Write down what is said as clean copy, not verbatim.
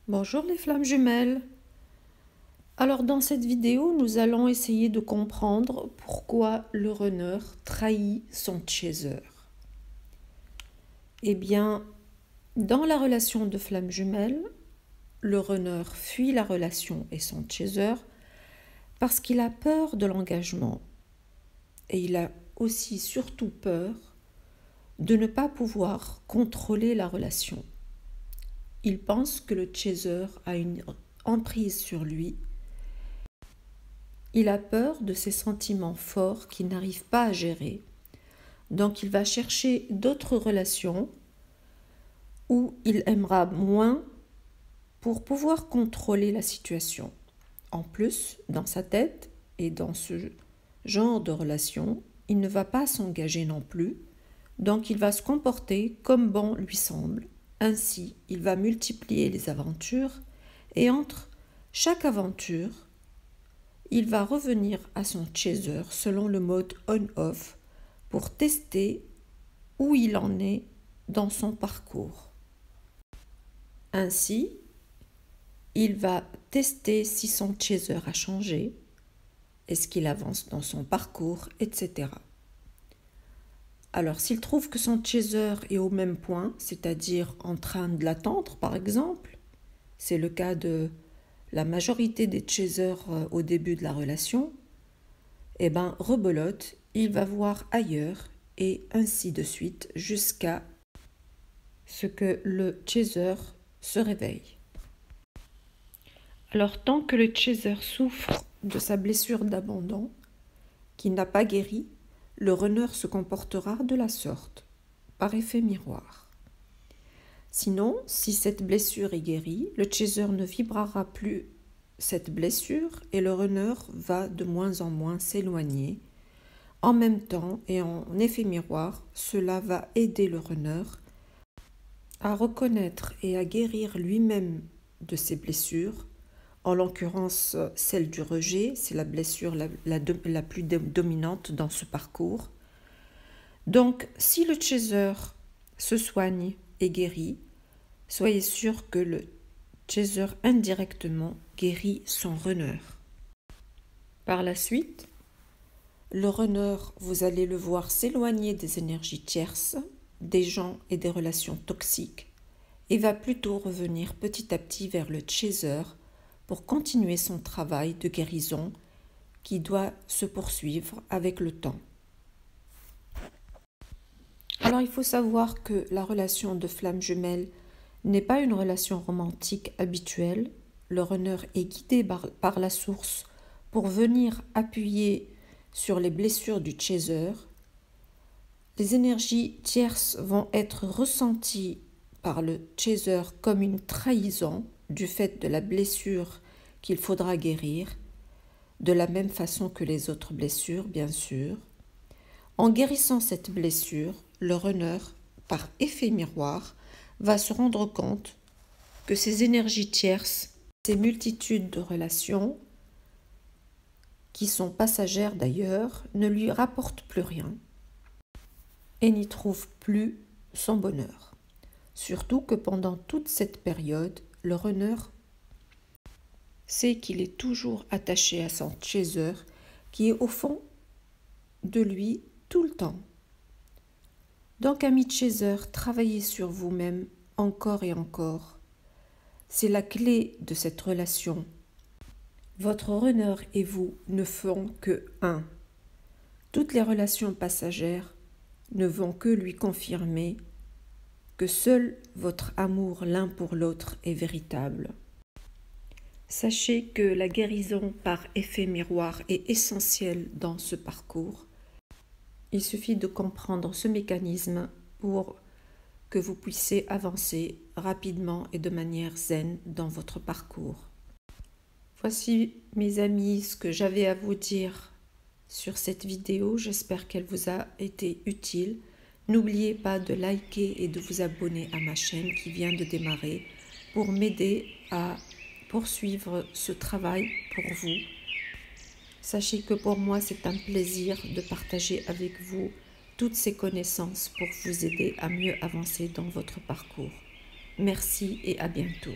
Bonjour les flammes jumelles. Alors dans cette vidéo, nous allons essayer de comprendre pourquoi le runner trahit son chaser. Eh bien, dans la relation de flammes jumelles, le runner fuit la relation et son chaser parce qu'il a peur de l'engagement et il a aussi surtout peur de ne pas pouvoir contrôler la relation. Il pense que le chaser a une emprise sur lui. Il a peur de ses sentiments forts qu'il n'arrive pas à gérer. Donc il va chercher d'autres relations où il aimera moins pour pouvoir contrôler la situation. En plus, dans sa tête et dans ce genre de relation, il ne va pas s'engager non plus. Donc il va se comporter comme bon lui semble. Ainsi, il va multiplier les aventures et entre chaque aventure, il va revenir à son chaser selon le mode on-off pour tester où il en est dans son parcours. Ainsi, il va tester si son chaser a changé, est-ce qu'il avance dans son parcours, etc. Alors, s'il trouve que son chaser est au même point, c'est-à-dire en train de l'attendre par exemple, c'est le cas de la majorité des chasers au début de la relation, eh bien, rebelote, il va voir ailleurs et ainsi de suite jusqu'à ce que le chaser se réveille. Alors, tant que le chaser souffre de sa blessure d'abandon, qui n'a pas guéri, le runner se comportera de la sorte, par effet miroir. Sinon, si cette blessure est guérie, le chaser ne vibrera plus cette blessure et le runner va de moins en moins s'éloigner. En même temps et en effet miroir, cela va aider le runner à reconnaître et à guérir lui-même de ses blessures. En l'occurrence, celle du rejet, c'est la blessure la plus dominante dans ce parcours. Donc, si le chaser se soigne et guérit, soyez sûr que le chaser indirectement guérit son runner. Par la suite, le runner, vous allez le voir s'éloigner des énergies tierces, des gens et des relations toxiques, et va plutôt revenir petit à petit vers le chaser pour continuer son travail de guérison qui doit se poursuivre avec le temps. Alors il faut savoir que la relation de flamme jumelle n'est pas une relation romantique habituelle. Le runner est guidé par la source pour venir appuyer sur les blessures du chaser. Les énergies tierces vont être ressenties par le chaser comme une trahison du fait de la blessure qu'il faudra guérir, de la même façon que les autres blessures, bien sûr. En guérissant cette blessure, le runner, par effet miroir, va se rendre compte que ces énergies tierces, ces multitudes de relations, qui sont passagères d'ailleurs, ne lui rapportent plus rien et n'y trouve plus son bonheur. Surtout que pendant toute cette période, le runner sait qu'il est toujours attaché à son chaser qui est au fond de lui tout le temps. Donc, ami chaser, travaillez sur vous-même encore et encore. C'est la clé de cette relation. Votre runner et vous ne font que un. Toutes les relations passagères ne vont que lui confirmer que seul votre amour l'un pour l'autre est véritable. Sachez que la guérison par effet miroir est essentielle dans ce parcours. Il suffit de comprendre ce mécanisme pour que vous puissiez avancer rapidement et de manière zen dans votre parcours. Voici, mes amis, ce que j'avais à vous dire sur cette vidéo. J'espère qu'elle vous a été utile. N'oubliez pas de liker et de vous abonner à ma chaîne qui vient de démarrer pour m'aider à poursuivre ce travail pour vous. Sachez que pour moi, c'est un plaisir de partager avec vous toutes ces connaissances pour vous aider à mieux avancer dans votre parcours. Merci et à bientôt.